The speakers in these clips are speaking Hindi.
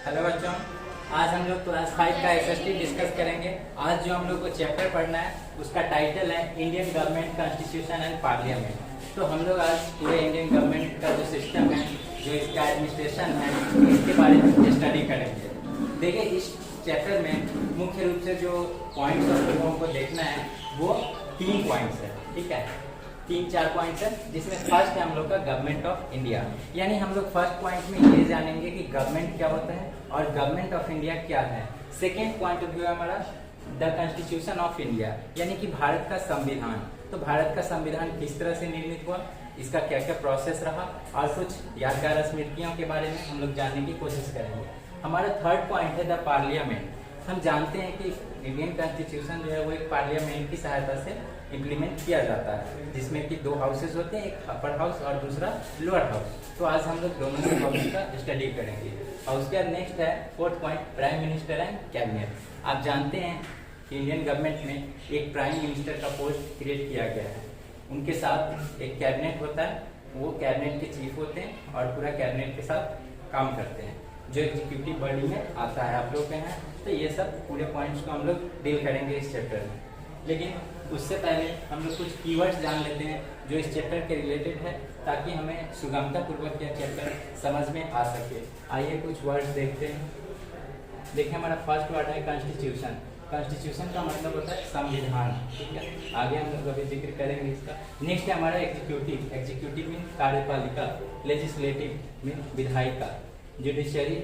हेलो बच्चों, आज हम लोग क्लास 5 का एसएसटी डिस्कस करेंगे। आज जो हम लोग को चैप्टर पढ़ना है उसका टाइटल है Indian government constitution and parliament. तो हम लोग आज पूरे इंडियन गवर्नमेंट का जो सिस्टम है, जो इसका एडमिनिस्ट्रेशन है, इसके बारे में स्टडी करेंगे। देखिए, इस चैप्टर में मुख्य रूप से जो पॉइंट्स हम लोगों को देखना है वो 3 पॉइंट्स है। ठीक है, 3-4 पॉइंट्स है, जिसमें फर्स्ट है हम लोग का गवर्नमेंट ऑफ इंडिया। यानी हम लोग फर्स्ट पॉइंट में ये जानेंगे कि गवर्नमेंट क्या होता है और गवर्नमेंट ऑफ इंडिया क्या है। सेकेंड पॉइंट ऑफ व्यू है हमारा द कॉन्स्टिट्यूशन ऑफ इंडिया, यानी कि भारत का संविधान। तो भारत का संविधान किस तरह से निर्मित हुआ, इसका क्या क्या प्रोसेस रहा, और कुछ यादगार स्मृतियों के बारे में हम लोग जानने की कोशिश करेंगे। हमारा थर्ड पॉइंट है द पार्लियामेंट। हम जानते हैं कि इंडियन कॉन्स्टिट्यूशन जो है वो एक पार्लियामेंट की सहायता से इम्प्लीमेंट किया जाता है, जिसमें कि 2 हाउसेज होते हैं, एक अपर हाउस और दूसरा लोअर हाउस। तो आज हम लोग दोनों ही हाउस का स्टडी करेंगे। और उसके बाद नेक्स्ट है fourth point, prime minister and cabinet. आप जानते हैं कि इंडियन गवर्नमेंट में एक प्राइम मिनिस्टर का पोस्ट क्रिएट किया गया है, उनके साथ एक कैबिनेट होता है, वो कैबिनेट के चीफ होते हैं और पूरा कैबिनेट के साथ काम करते हैं, जो एग्जीक्यूटिव बॉडी में आता है। आप लोग के हैं, तो ये सब पूरे पॉइंट्स को हम लोग डील करेंगे इस चैप्टर में। लेकिन उससे पहले हम लोग कुछ कीवर्ड्स जान लेते हैं जो इस चैप्टर के रिलेटेड है, ताकि हमें सुगमता पूर्वक यह चैप्टर समझ में आ सके। आइए कुछ वर्ड्स देखते हैं। देखिए, हमारा फर्स्ट वर्ड है कॉन्स्टिट्यूशन। कॉन्स्टिट्यूशन का मतलब होता है संविधान। ठीक है, आगे हम लोग अभी जिक्र करेंगे इसका। नेक्स्ट है हमारा एग्जीक्यूटिव। एग्जीक्यूटिव मीन कार्यपालिका, लेजिस्लेटिव मीन विधायिका, जुडिशरी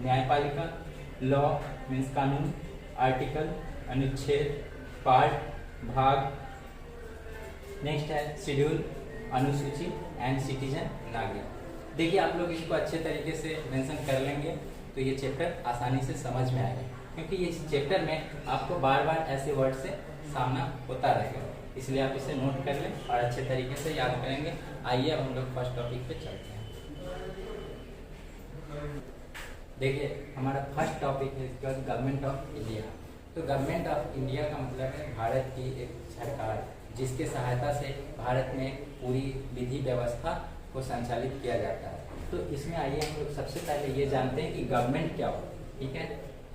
न्यायपालिका, लॉ मीन्स कानून, आर्टिकल अनुच्छेद, पार्ट भाग। नेक्स्ट है शेड्यूल अनुसूची एंड सिटीजन नागरिक। देखिए, आप लोग इसको अच्छे तरीके से मेंशन कर लेंगे तो ये चैप्टर आसानी से समझ में आएगा, क्योंकि इस चैप्टर में आपको बार बार ऐसे वर्ड से सामना होता रहेगा, इसलिए आप इसे नोट कर लें और अच्छे तरीके से याद करेंगे। आइए अब हम लोग फर्स्ट टॉपिक पे चलते हैं। देखिए, हमारा फर्स्ट टॉपिक है गवर्नमेंट ऑफ इंडिया। तो गवर्नमेंट ऑफ इंडिया का मतलब है भारत की एक सरकार, जिसके सहायता से भारत में पूरी विधि व्यवस्था को संचालित किया जाता है। तो इसमें आइए हम लोग सबसे पहले ये जानते हैं कि गवर्नमेंट क्या हो। ठीक है,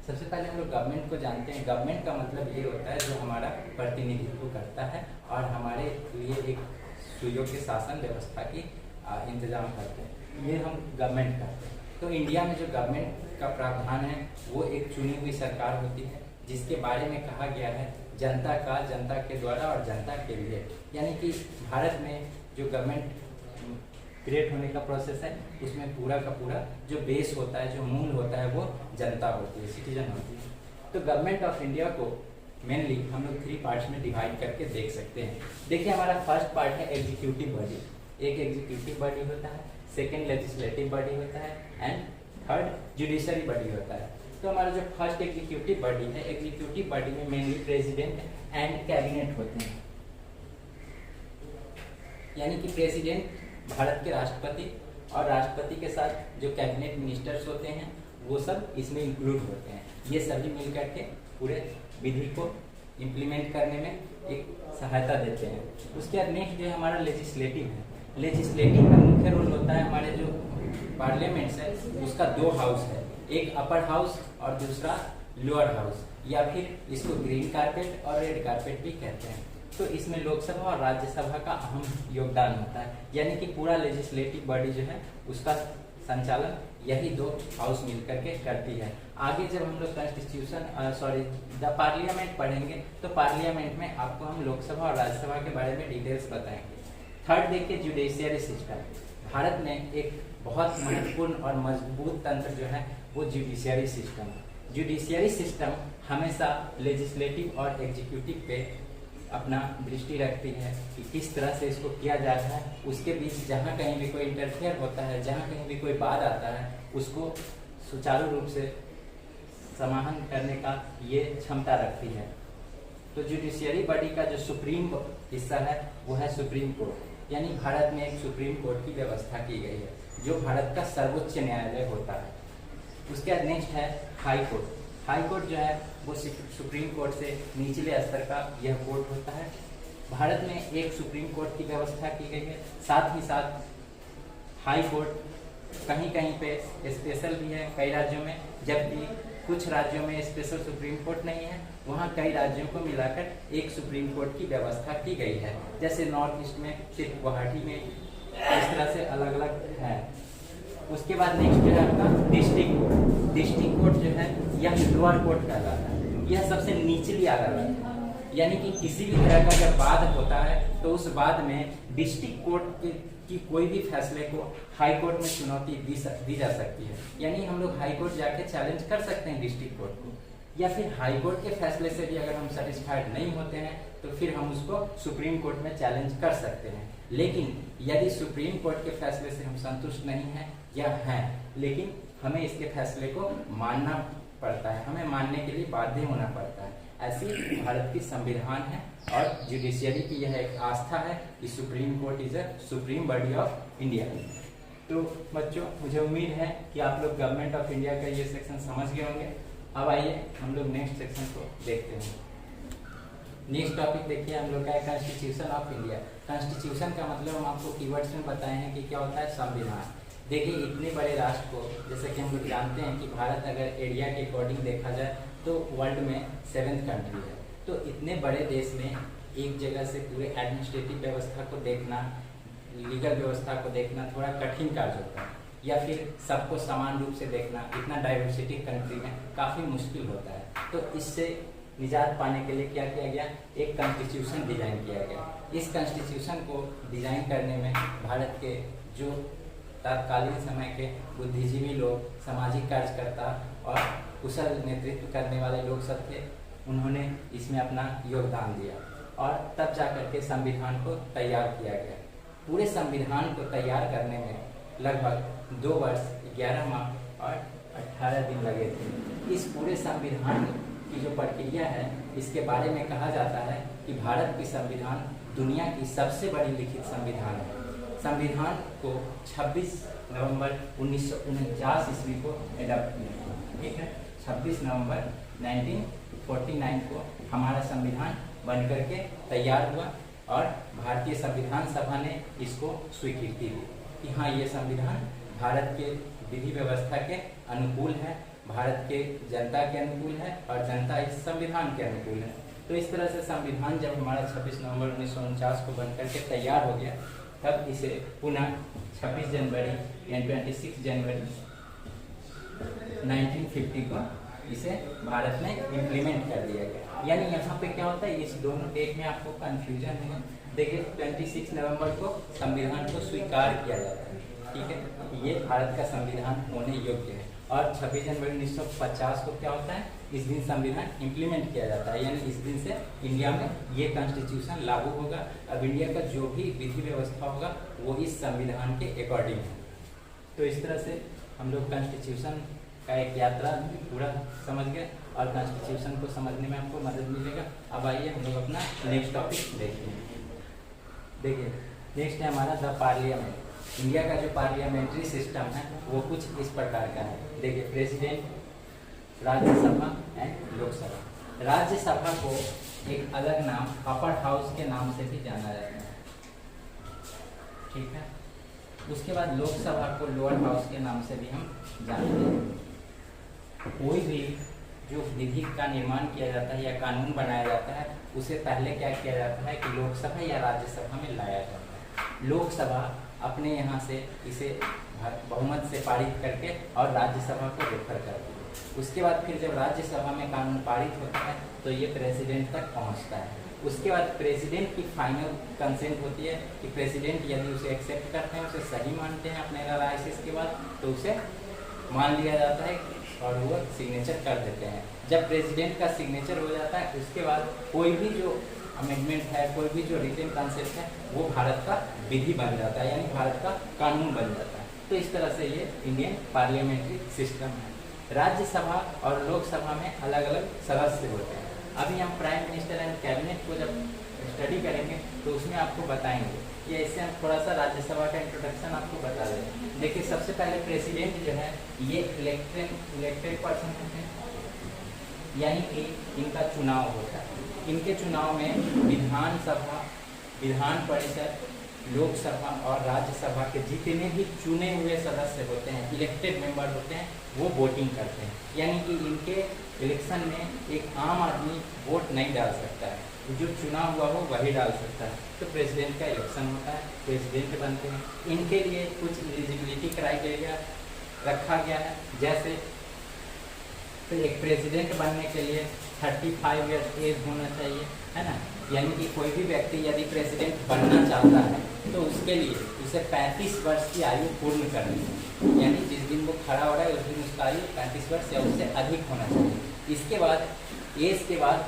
सबसे पहले हम लोग गवर्नमेंट को जानते हैं। गवर्नमेंट का मतलब ये होता है जो हमारा प्रतिनिधित्व करता है और हमारे लिए एक सुयोग्य शासन व्यवस्था की इंतजाम करते हैं, ये हम गवर्नमेंट करते हैं। तो इंडिया में जो गवर्नमेंट का प्रावधान है वो एक चुनी हुई सरकार होती है, जिसके बारे में कहा गया है जनता का, जनता के द्वारा और जनता के लिए। यानी कि भारत में जो गवर्नमेंट क्रिएट होने का प्रोसेस है, उसमें पूरा का पूरा जो बेस होता है, जो मूल होता है, वो जनता होती है, सिटीजन होती है। तो गवर्नमेंट ऑफ इंडिया को मेनली हम लोग 3 पार्ट्स में डिवाइड करके देख सकते हैं। देखिए, हमारा फर्स्ट पार्ट है एग्जीक्यूटिव बॉडी। एक एग्जीक्यूटिव बॉडी होता है, सेकेंड लेजिस्लेटिव बॉडी होता है एंड थर्ड जुडिशरी बॉडी होता है। तो हमारा जो फर्स्ट एग्जीक्यूटिव बॉडी है, एग्जीक्यूटिव बॉडी में मेनली प्रेसिडेंट एंड कैबिनेट होते हैं। यानी कि प्रेसिडेंट भारत के राष्ट्रपति और राष्ट्रपति के साथ जो कैबिनेट मिनिस्टर्स होते हैं वो सब इसमें इंक्लूड होते हैं। ये सभी मिल करके पूरे विधि को इम्प्लीमेंट करने में एक सहायता देते हैं। उसके बाद नेक्स्ट जो हमारा लेजिस्लेटिव है। लेजिस्लेटिव में मुख्य रोल होता है हमारे जो पार्लियामेंट्स है उसका 2 हाउस है, एक अपर हाउस और दूसरा लोअर हाउस, या फिर इसको ग्रीन कारपेट और रेड कारपेट भी कहते हैं। तो इसमें लोकसभा और राज्यसभा का अहम योगदान होता है। यानी कि पूरा लेजिस्लेटिव बॉडी जो है उसका संचालन यही 2 हाउस मिलकर के करती है। आगे जब हम लोग कॉन्स्टिट्यूशन द पार्लियामेंट पढ़ेंगे तो पार्लियामेंट में आपको हम लोकसभा और राज्यसभा के बारे में डिटेल्स बताएंगे। थर्ड देखिए, जुडिशियरी सिस्टम। भारत में एक बहुत महत्वपूर्ण और मजबूत तंत्र जो है वो जुडिशियरी सिस्टम है। जुडिशियरी सिस्टम हमेशा लेजिस्लेटिव और एग्जीक्यूटिव पे अपना दृष्टि रखती है कि किस तरह से इसको किया जाता है। उसके बीच जहाँ कहीं भी कोई इंटरफेयर होता है, जहाँ कहीं भी कोई बात आता है, उसको सुचारू रूप से समाधान करने का ये क्षमता रखती है। तो जुडिशियरी बॉडी का जो सुप्रीम हिस्सा है वो है सुप्रीम कोर्ट। यानी भारत में एक सुप्रीम कोर्ट की व्यवस्था की गई है, जो भारत का सर्वोच्च न्यायालय होता है। उसके बाद नेक्स्ट है हाई कोर्ट। हाई कोर्ट जो है वो सुप्रीम कोर्ट से निचले स्तर का यह कोर्ट होता है। भारत में एक सुप्रीम कोर्ट की व्यवस्था की गई है, साथ ही साथ हाई कोर्ट कहीं कहीं पे स्पेशल भी है कई राज्यों में, जबकि कुछ राज्यों में स्पेशल सुप्रीम कोर्ट नहीं है। वहाँ कई राज्यों को मिलाकर एक सुप्रीम कोर्ट की व्यवस्था की गई है। जैसे नॉर्थ ईस्ट में सिर्फ गुवाहाटी में, इस तरह से अलग अलग है। उसके बाद नेक्स्ट है आपका डिस्ट्रिक्ट कोर्ट। डिस्ट्रिक्ट कोर्ट जो है यह लोअर कोर्ट कहलाता है। यह सबसे निचली अदालत है, यानी कि किसी भी तरह का जब वाद होता है तो उस वाद में डिस्ट्रिक्ट कोर्ट की कोई भी फैसले को हाई कोर्ट में चुनौती दी जा सकती है। यानी हम लोग हाई कोर्ट जाके चैलेंज कर सकते हैं डिस्ट्रिक्ट कोर्ट को, या फिर हाई कोर्ट के फैसले से भी अगर हम सेटिस्फाइड नहीं होते हैं तो फिर हम उसको सुप्रीम कोर्ट में चैलेंज कर सकते हैं। लेकिन यदि सुप्रीम कोर्ट के फैसले से हम संतुष्ट नहीं हैं या हैं, लेकिन हमें इसके फैसले को मानना पड़ता है, हमें मानने के लिए बाध्य होना पड़ता है। ऐसी भारत की संविधान है और जुडिशियरी की यह एक आस्था है कि supreme court is a supreme body of India. तो बच्चों, मुझे उम्मीद है कि आप लोग गवर्नमेंट ऑफ इंडिया का ये सेक्शन समझ गए होंगे। अब आइए हम लोग नेक्स्ट सेक्शन को देखते हैं। नेक्स्ट टॉपिक देखिए हम लोग का है कॉन्स्टिट्यूशन ऑफ इंडिया। कॉन्स्टिट्यूशन का मतलब हम आपको कीवर्ड्स में बताए हैं कि क्या होता है, संविधान। देखिए, इतने बड़े राष्ट्र को, जैसे कि हम लोग जानते हैं कि भारत अगर एरिया के अकॉर्डिंग देखा जाए तो वर्ल्ड में 7th कंट्री है। तो इतने बड़े देश में एक जगह से पूरे एडमिनिस्ट्रेटिव व्यवस्था को देखना, लीगल व्यवस्था को देखना थोड़ा कठिन कार्य होता है, या फिर सबको समान रूप से देखना इतना डाइवर्सिटी कंट्री में काफ़ी मुश्किल होता है। तो इससे निजात पाने के लिए क्या किया गया, एक कॉन्स्टिट्यूशन डिजाइन किया गया। इस कॉन्स्टिट्यूशन को डिजाइन करने में भारत के जो तत्कालीन समय के बुद्धिजीवी लोग, सामाजिक कार्यकर्ता और कुशल नेतृत्व करने वाले लोग सब थे, उन्होंने इसमें अपना योगदान दिया और तब जाकर के संविधान को तैयार किया गया। पूरे संविधान को तैयार करने में लगभग 2 वर्ष 11 माह और 18 दिन लगे थे। इस पूरे संविधान की जो प्रक्रिया है, इसके बारे में कहा जाता है कि भारत की संविधान दुनिया की सबसे बड़ी लिखित संविधान है। संविधान को 26 नवंबर 1949 ईस्वी को एडॉप्ट किया, ठीक है। 26 नवंबर 1949 को हमारा संविधान बनकर के तैयार हुआ और भारतीय संविधान सभा ने इसको स्वीकृति दी कि हाँ, ये संविधान भारत के विधि व्यवस्था के अनुकूल है, भारत के जनता के अनुकूल है और जनता इस संविधान के अनुकूल है। तो इस तरह से संविधान जब हमारा 26 नवंबर 1949 को बनकर के तैयार हो गया, तब इसे पुनः 26 जनवरी यानी 26 जनवरी 1950 को इसे भारत में इम्प्लीमेंट कर दिया गया। यानी यहाँ पे क्या होता है, इस दोनों डेट में आपको कंफ्यूजन है। देखिए, 26 नवंबर को संविधान को स्वीकार किया जाता है, ठीक है, ये भारत का संविधान होने योग्य है। और 26 जनवरी 1950 को क्या होता है, इस दिन संविधान इम्प्लीमेंट किया जाता है, यानी इस दिन से इंडिया में ये कॉन्स्टिट्यूशन लागू होगा। अब इंडिया का जो भी विधि व्यवस्था होगा वो इस संविधान के अकॉर्डिंग है। तो इस तरह से हम लोग कॉन्स्टिट्यूशन का एक यात्रा पूरा समझ गए और कॉन्स्टिट्यूशन को समझने में आपको मदद मिलेगा। अब आइए हम लोग अपना नेक्स्ट टॉपिक देखते हैं। देखिए, नेक्स्ट है हमारा द पार्लियामेंट। इंडिया का जो पार्लियामेंट्री सिस्टम है वो कुछ इस प्रकार का है। देखिए, प्रेसिडेंट, राज्यसभा एंड लोकसभा। राज्यसभा को एक अलग नाम अपर हाउस के नाम से भी जाना जाता है, ठीक है। उसके बाद लोकसभा को लोअर हाउस के नाम से भी हम जानते हैं। कोई भी जो विधि का निर्माण किया जाता है या कानून बनाया जाता है, उसे पहले क्या किया जाता है कि लोकसभा या राज्यसभा में लाया जाता है। लोकसभा अपने यहाँ से इसे बहुमत से पारित करके और राज्यसभा को रेफर करती है। उसके बाद फिर जब राज्यसभा में कानून पारित होता है तो ये प्रेसिडेंट तक पहुँचता है। उसके बाद प्रेसिडेंट की फाइनल कंसेंट होती है कि प्रेसिडेंट यदि उसे एक्सेप्ट करते हैं, उसे सही मानते हैं अपने एनालिसिस के बाद, तो उसे मान लिया जाता है और वो सिग्नेचर कर देते हैं। जब प्रेसिडेंट का सिग्नेचर हो जाता है, उसके बाद कोई भी जो अमेंडमेंट है, कोई भी जो रिटन कंसेप्ट है, वो भारत का विधि बन जाता है, यानी भारत का कानून बन जाता है। तो इस तरह से ये इंडियन पार्लियामेंट्री सिस्टम है। राज्यसभा और लोकसभा में अलग अलग सदस्य होते हैं। अभी हम प्राइम मिनिस्टर एंड कैबिनेट को जब स्टडी करेंगे तो उसमें आपको बताएंगे। ये इससे हम थोड़ा सा राज्यसभा का इंट्रोडक्शन आपको बता दें। देखिए, सबसे पहले प्रेसिडेंट जो है ये इलेक्टेड पर्सन होते हैं, यानी कि इनका चुनाव होता है। इनके चुनाव में विधानसभा, विधान परिषद लोकसभा और राज्यसभा के जितने भी चुने हुए सदस्य होते हैं, इलेक्टेड मेंबर होते हैं, वो वोटिंग करते हैं। यानी कि इनके इलेक्शन में एक आम आदमी वोट नहीं डाल सकता है, जो चुना हुआ हो वही डाल सकता है। तो प्रेसिडेंट का इलेक्शन होता है, प्रेसिडेंट बनते हैं। इनके लिए कुछ एलिजिबिलिटी क्राइटेरिया रखा गया है, जैसे तो एक प्रेसिडेंट बनने के लिए 35 ईयर्स एज होना चाहिए, है ना। यानी कि कोई भी व्यक्ति यदि प्रेसिडेंट बनना चाहता है तो उसके लिए उसे 35 वर्ष की आयु पूर्ण करनी है। यानी जिस दिन वो खड़ा हो रहा है उस दिन उसका आयु 35 वर्ष या उससे अधिक होना चाहिए। इसके बाद एज के बाद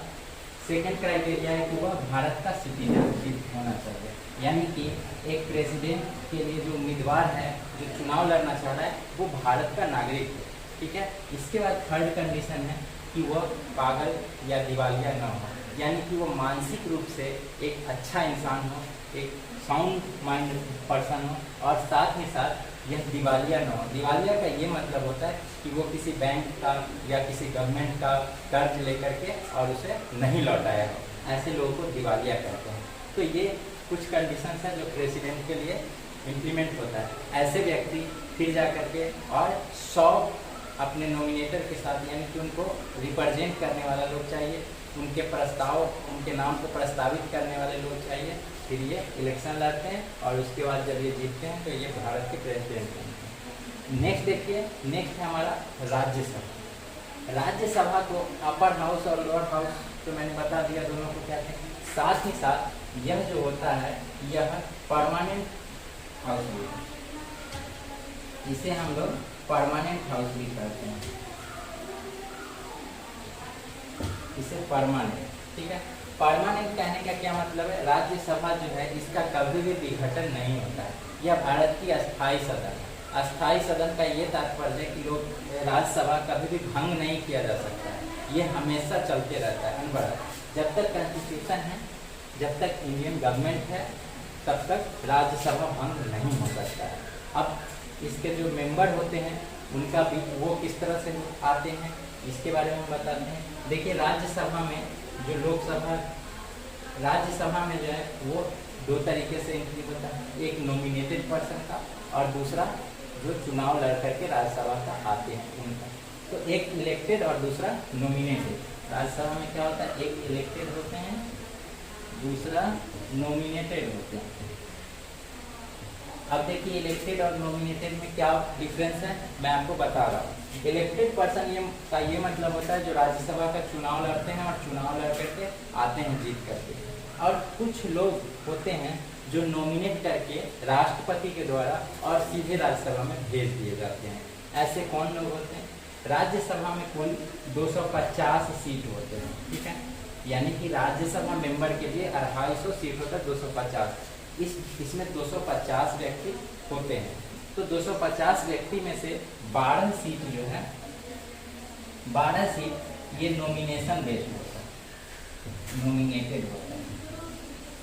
सेकंड क्राइटेरिया है कि वह भारत का सिटीजनशिप होना चाहिए। यानी कि एक प्रेसिडेंट के लिए जो उम्मीदवार है, जो चुनाव लड़ना चाह रहा है, वो भारत का नागरिक है, ठीक है। इसके बाद थर्ड कंडीशन है कि वह पागल या दिवालिया न हो, यानी कि वो मानसिक रूप से एक अच्छा इंसान हो, एक साउंड माइंड पर्सन हो, और साथ ही साथ यह दिवालिया न हो। दिवालिया का ये मतलब होता है कि वो किसी बैंक का या किसी गवर्नमेंट का कर्ज लेकर के और उसे नहीं लौटाया हो, ऐसे लोगों को दिवालिया कहते हैं। तो ये कुछ कंडीशंस हैं जो प्रेसिडेंट के लिए इम्प्लीमेंट होता है। ऐसे व्यक्ति फिर जा करके और 100 अपने नॉमिनेटर के साथ, यानी कि उनको रिप्रेजेंट करने वाला लोग चाहिए, उनके प्रस्ताव, उनके नाम को प्रस्तावित करने वाले लोग चाहिए। फिर ये इलेक्शन लड़ते हैं और उसके बाद जब ये जीतते हैं तो ये भारत के प्रेसिडेंट बनते हैं। नेक्स्ट देखिए, नेक्स्ट है हमारा राज्यसभा। राज्यसभा को अपर हाउस और लोअर हाउस तो मैंने बता दिया दोनों को क्या है। साथ ही साथ यह जो होता है यह परमानेंट हाउस भी है, इसे हम लोग परमानेंट हाउस भी कहते हैं, इसे परमानेंट, ठीक है। परमानेंट कहने का क्या मतलब है, राज्यसभा जो है इसका कभी भी विघटन नहीं होता है, यह भारत की अस्थायी सदन है। अस्थायी सदन का ये तात्पर्य है कि लोग राज्यसभा कभी भी भंग नहीं किया जा सकता है, ये हमेशा चलते रहता है अनवरत। जब तक कॉन्स्टिट्यूशन है, जब तक इंडियन गवर्नमेंट है, तब तक राज्यसभा भंग नहीं हो सकता है। अब इसके जो मेंबर होते हैं उनका भी वो किस तरह से आते हैं इसके बारे में बताते हैं। देखिए, राज्यसभा में जो लोकसभा, राज्यसभा में जो है वो 2 तरीके से एंट्री होता है, एक नॉमिनेटेड पर्सन का और दूसरा जो चुनाव लड़ करके राज्यसभा का आते हैं उनका। तो एक इलेक्टेड और दूसरा नॉमिनेटेड। राज्यसभा में क्या होता है, एक इलेक्टेड होते हैं, दूसरा नॉमिनेटेड होते हैं। अब देखिए, इलेक्टेड और नॉमिनेटेड में क्या डिफरेंस है मैं आपको बता रहा हूँ। इलेक्टेड पर्सन ये मतलब होता है जो राज्यसभा का चुनाव लड़ते हैं और चुनाव लड़ करके आते हैं जीत करके। और कुछ लोग होते हैं जो नॉमिनेट करके राष्ट्रपति के द्वारा और सीधे राज्यसभा में भेज दिए जाते हैं। ऐसे कौन लोग होते हैं, राज्यसभा में कुल 250 सीट होते हैं, ठीक है। यानी कि राज्यसभा मेंबर के लिए 250 सीट होता है, 250। इसमें 250 व्यक्ति होते हैं। तो 250 व्यक्ति में से 12 सीट जो है, 12 सीट ये नॉमिनेशन बेस्ड होता है, नॉमिनेटेड होता है।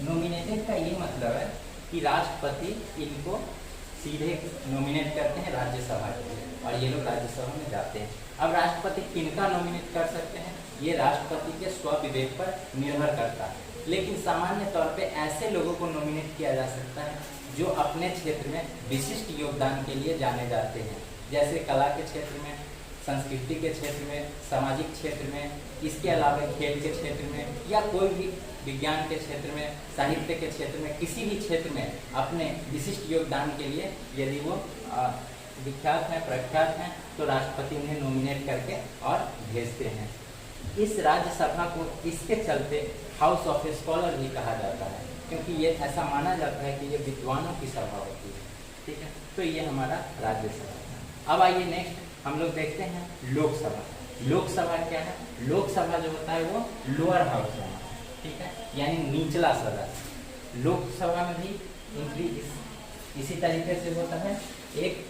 नॉमिनेटेड का ये मतलब है कि राष्ट्रपति इनको सीधे नॉमिनेट करते हैं राज्यसभा के लिए और ये लोग राज्यसभा में जाते हैं। अब राष्ट्रपति किनका नॉमिनेट कर सकते हैं, ये राष्ट्रपति के स्वविवेक पर निर्भर करता है। लेकिन सामान्य तौर पे ऐसे लोगों को नॉमिनेट किया जा सकता है जो अपने क्षेत्र में विशिष्ट योगदान के लिए जाने जाते हैं, जैसे कला के क्षेत्र में, संस्कृति के क्षेत्र में, सामाजिक क्षेत्र में, इसके अलावा खेल के क्षेत्र में या कोई भी विज्ञान के क्षेत्र में, साहित्य के क्षेत्र में, किसी भी क्षेत्र में अपने विशिष्ट योगदान के लिए यदि वो विख्यात हैं, प्रख्यात हैं, तो राष्ट्रपति उन्हें नॉमिनेट करके और भेजते हैं। इस राज्यसभा को इसके चलते हाउस ऑफ स्कॉलर भी कहा जाता है, क्योंकि ये ऐसा माना जाता है कि ये विद्वानों की सभा होती है, ठीक है। तो ये हमारा राज्यसभा है। अब आइए नेक्स्ट हम लोग देखते हैं लोकसभा। लोकसभा क्या है, लोकसभा जो होता है वो लोअर हाउस है, ठीक है, यानी निचला सदन। लोकसभा में भी एंट्री इसी तरीके से होता है। एक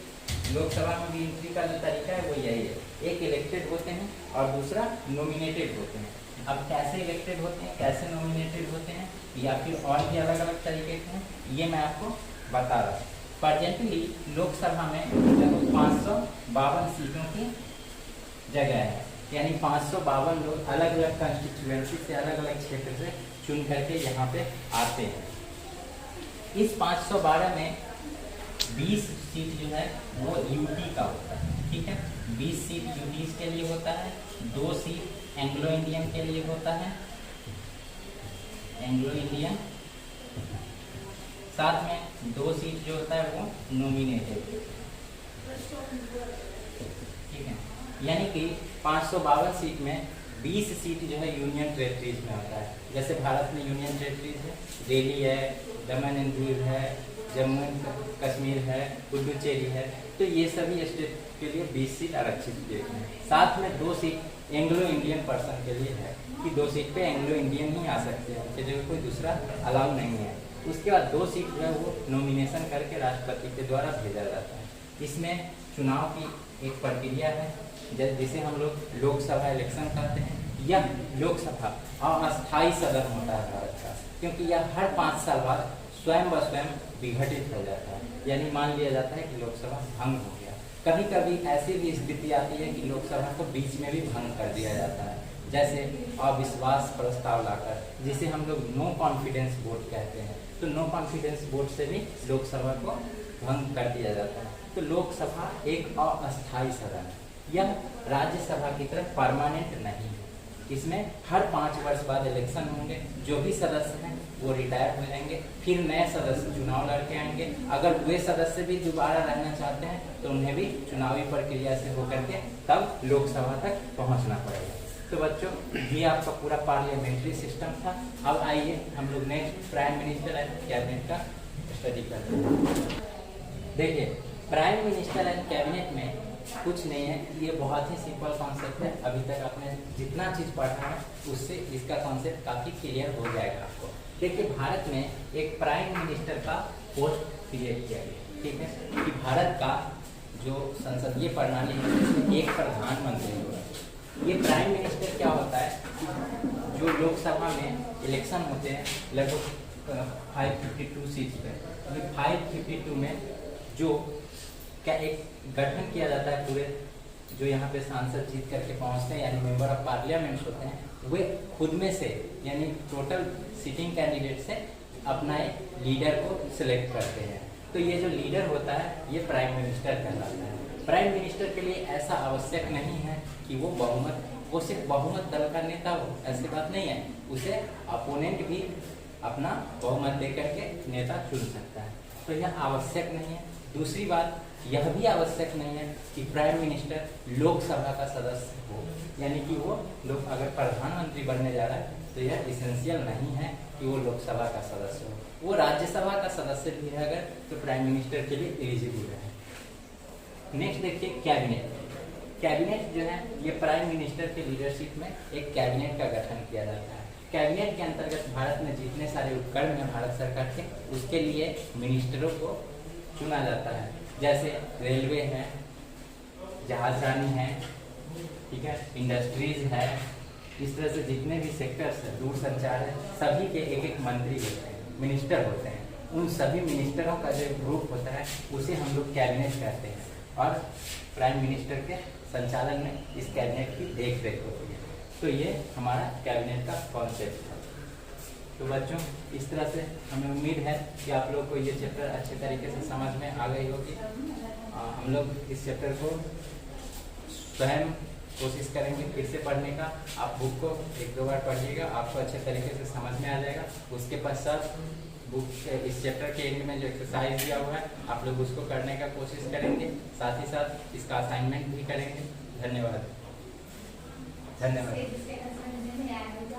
लोकसभा में भी एंट्री का जो तरीका है वो यही है, एक इलेक्टेड होते हैं और दूसरा नॉमिनेटेड होते हैं। अब कैसे इलेक्टेड होते हैं, कैसे नॉमिनेटेड होते हैं, या फिर और भी अलग अलग तरीके के हैं, ये मैं आपको बता रहा हूँ। प्रेजेंटली लोकसभा में लगभग 552 सीटों की जगह है, यानी 552 लोग अलग अलग कंस्टिट्यूएंसी से, अलग अलग क्षेत्र से चुन करके यहाँ पे आते हैं। इस 512 में 20 सीट जो है वो यूटी का होता है, ठीक है। 20 सीट यूटीज के लिए होता है, 2 सीट एंग्लो इंडियन के लिए होता है, एंग्लो इंडियन, साथ में 2 सीट जो होता है वो नॉमिनेटेड, ठीक है। यानी कि 552 सीट में 20 सीट जो है यूनियन टेरिटरीज में होता है। जैसे भारत में यूनियन टेरिटरीज है, दिल्ली है, दमन एंड दीव है, जम्मू एंड कश्मीर है, पुडुचेरी है, तो ये सभी स्टेट के लिए 20 सीट आरक्षित किए गए हैं। साथ में 2 सीट एंग्लो इंडियन पर्सन के लिए है कि 2 सीट पे एंग्लो इंडियन ही आ सकते हैं, कि जगह कोई दूसरा अलाउ नहीं है। उसके बाद 2 सीट जो है वो नॉमिनेशन करके राष्ट्रपति के द्वारा भेजा जाता है। इसमें चुनाव की एक प्रक्रिया है जिसे हम लोग लोकसभा इलेक्शन कहते हैं। यह लोकसभा अस्थायी सदन होता है भारत का, क्योंकि यह हर 5 साल बाद स्वयं व स्वयं विघटित हो जाता है। यानी मान लिया जाता है कि लोकसभा भंग हो गया। कभी कभी ऐसी भी स्थिति आती है कि लोकसभा को बीच में भी भंग कर दिया जाता है, जैसे अविश्वास प्रस्ताव लाकर, जिसे हम लोग नो कॉन्फिडेंस वोट कहते हैं। तो नो कॉन्फिडेंस वोट से भी लोकसभा को भंग कर दिया जाता है। तो लोकसभा एक अस्थायी सदन है, यह राज्यसभा की तरह परमानेंट नहीं है। इसमें हर 5 वर्ष बाद इलेक्शन होंगे, जो भी सदस्य हैं वो रिटायर हो जाएंगे, फिर नए सदस्य चुनाव लड़के आएंगे। अगर वे सदस्य भी दोबारा रहना चाहते हैं तो उन्हें भी चुनावी प्रक्रिया से होकर के तब लोकसभा तक पहुंचना पड़ेगा। तो बच्चों, ये आपका पूरा पार्लियामेंट्री सिस्टम था। अब आइए हम लोग next prime minister and cabinet का स्टडी करते हैं। देखिए, प्राइम मिनिस्टर एंड कैबिनेट में कुछ नहीं है, ये बहुत ही सिंपल कॉन्सेप्ट है। अभी तक आपने जितना चीज़ पढ़ा है उससे इसका कॉन्सेप्ट काफ़ी क्लियर हो जाएगा आपको। देखिए, भारत में एक प्राइम मिनिस्टर का पोस्ट क्रिएट किया गया, ठीक है, कि भारत का जो संसदीय प्रणाली है उसमें एक प्रधानमंत्री होगा। ये प्राइम मिनिस्टर क्या होता है, जो लोकसभा में इलेक्शन होते हैं लगभग 552 सीट पे, 552 में जो क्या एक गठन किया जाता है पूरे, जो यहाँ पे सांसद जीत करके पहुँचते हैं यानी मेंबर ऑफ पार्लियामेंट होते हैं, वे खुद में से यानी टोटल सिटिंग कैंडिडेट से अपना एक लीडर को सिलेक्ट करते हैं। तो ये जो लीडर होता है ये प्राइम मिनिस्टर कहलाता है। प्राइम मिनिस्टर के लिए ऐसा आवश्यक नहीं है कि वो सिर्फ बहुमत दल का नेता हो, ऐसी बात नहीं है। उसे अपोनेंट भी अपना बहुमत दे करके नेता चुन सकता है, तो यह आवश्यक नहीं है। दूसरी बात, यह भी आवश्यक नहीं है कि प्राइम मिनिस्टर लोकसभा का सदस्य हो, यानी कि वो लोग अगर प्रधानमंत्री बनने जा रहा है तो यह इसेंशियल नहीं है कि वो लोकसभा का सदस्य हो। वो राज्यसभा का सदस्य भी है अगर, तो प्राइम मिनिस्टर के लिए एलिजिबल है। नेक्स्ट देखिए, कैबिनेट। कैबिनेट जो है ये प्राइम मिनिस्टर के लीडरशिप में एक कैबिनेट का गठन किया जाता है। कैबिनेट के अंतर्गत भारत में जितने सारे उपकरण हैं भारत सरकार के, उसके लिए मिनिस्टरों को चुना जाता है। जैसे रेलवे है, जहाजरानी है, ठीक है, इंडस्ट्रीज है, इस तरह से जितने भी सेक्टर्स है, दूरसंचार है, सभी के एक एक मंत्री होते हैं, मिनिस्टर होते हैं। उन सभी मिनिस्टरों का जो ग्रुप होता है उसे हम लोग कैबिनेट कहते हैं, और प्राइम मिनिस्टर के संचालन में इस कैबिनेट की देख रेख होती है। तो ये हमारा कैबिनेट का कॉन्सेप्ट है। तो बच्चों, इस तरह से हमें उम्मीद है कि आप लोग को ये चैप्टर अच्छे तरीके से समझ में आ गई होगी। हम लोग इस चैप्टर को स्वयं कोशिश करेंगे फिर से पढ़ने का। आप बुक को 1-2 बार पढ़िएगा, आपको अच्छे तरीके से समझ में आ जाएगा। उसके पश्चात बुक इस चैप्टर के एंड में जो एक्सरसाइज दिया हुआ है आप लोग उसको करने का कोशिश करेंगे, साथ ही साथ इसका असाइनमेंट भी करेंगे। धन्यवाद।